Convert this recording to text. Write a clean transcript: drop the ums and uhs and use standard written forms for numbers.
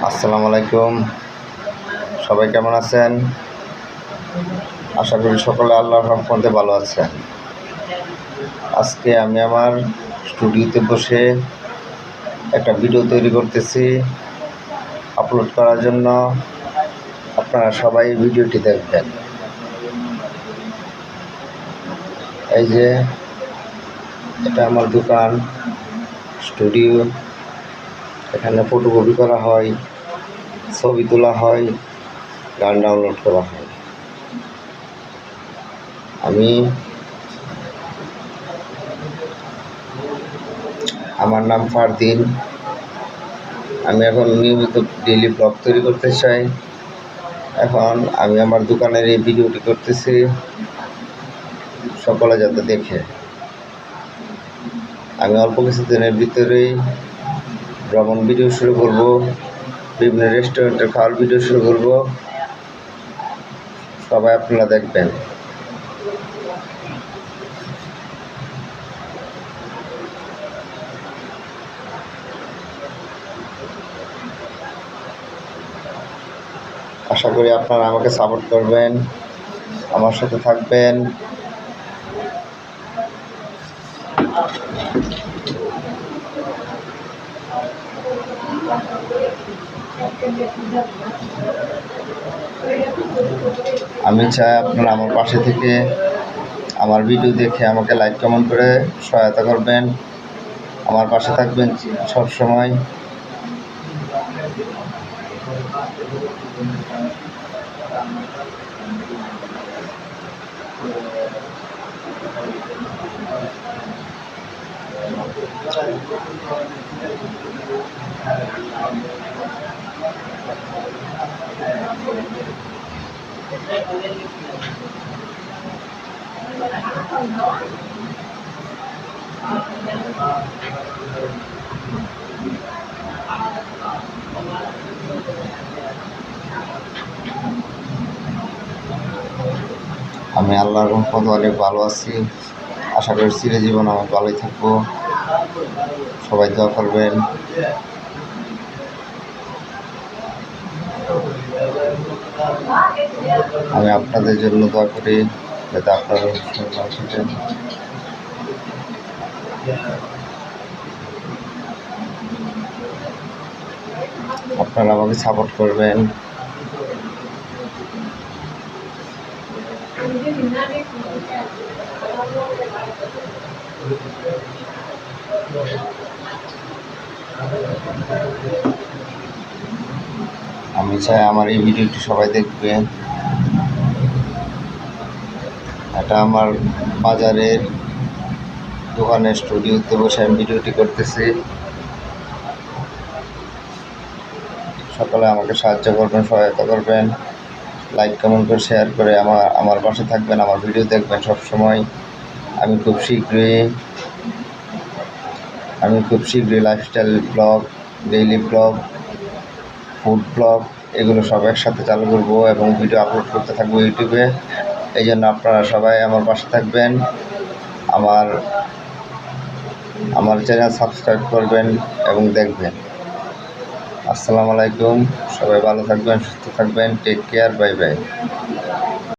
আসসালামু আলাইকুম। সবাই কেমন আছেন? আশা করি সকলে আল্লাহর রহমতে ভালো আছেন। আজকে আমি আমার স্টুডিওতে বসে একটা ভিডিও তৈরি করতেছি আপলোড করার জন্য। আপনারা সবাই ভিডিওটি দেখবেন। এই যে এটা আমার দোকান, স্টুডিও। এখানে ফটোকপি করা হয়, ছবি তোলা হয়, গান ডাউনলোড করা হয়। আমার নাম ফারদিন। আমি এখন নিয়মিত ডেইলি ব্লগ তৈরি করতে চাই। এখন আমি আমার দোকানের এই ভিডিওটি করতেছি, সকলে যাতে দেখে। আমি অল্প কিছুদিনের ভিতরেই ভ্রমণ ভিডিও শুরু করব, বিভিন্ন রেস্টুরেন্টের খাওয়ার ভিডিও শুরু করব। সবাই আপনারা দেখবেন। আশা করি আপনারা আমাকে সাপোর্ট করবেন, আমার সাথে থাকবেন। আমি চাই আপনারা আমার পাশে থেকে আমার ভিডিও দেখে আমাকে লাইক কমেন্ট করে সহায়তা করবেন, আমার পাশে থাকবেন সব সময়। আমি আল্লাহর রহমতে অনেক ভালো আছি। আশা করি চিরজীবন আমি ভালোই থাকবো। সবাই দোয়া করবেন। আমি আপনাদের জন্য দোয়া করি যাতে আপনারা আপনারা আমাকে সাপোর্ট করবেন। আমি চাই আমার এই ভিডিওটি সবাই দেখবে। এটা আমার বাজারের দোকানের স্টুডিওতে বসে আমি ভিডিওটি করতেছি। সকলে আমাকে সাহায্য করবেন, সহায়তা করবেন, লাইক কমেন্ট করে শেয়ার করে আমার পাশে থাকবেন, আমার ভিডিও দেখবেন সব সময়। আমি খুব শীঘ্রই lifestyle blog, daily blog, food blog এগুলো সব একসাথে চালু করব এবং ভিডিও আপলোড করতে থাকবো ইউটিউবে। এই জন্য আপনারা সবাই আমার পাশে থাকবেন, আমার চ্যানেল সাবস্ক্রাইব করবেন এবং দেখবেন। আসসালামু আলাইকুম। সবাই ভালো থাকবেন, সুস্থ থাকবেন। Take care. Bye by.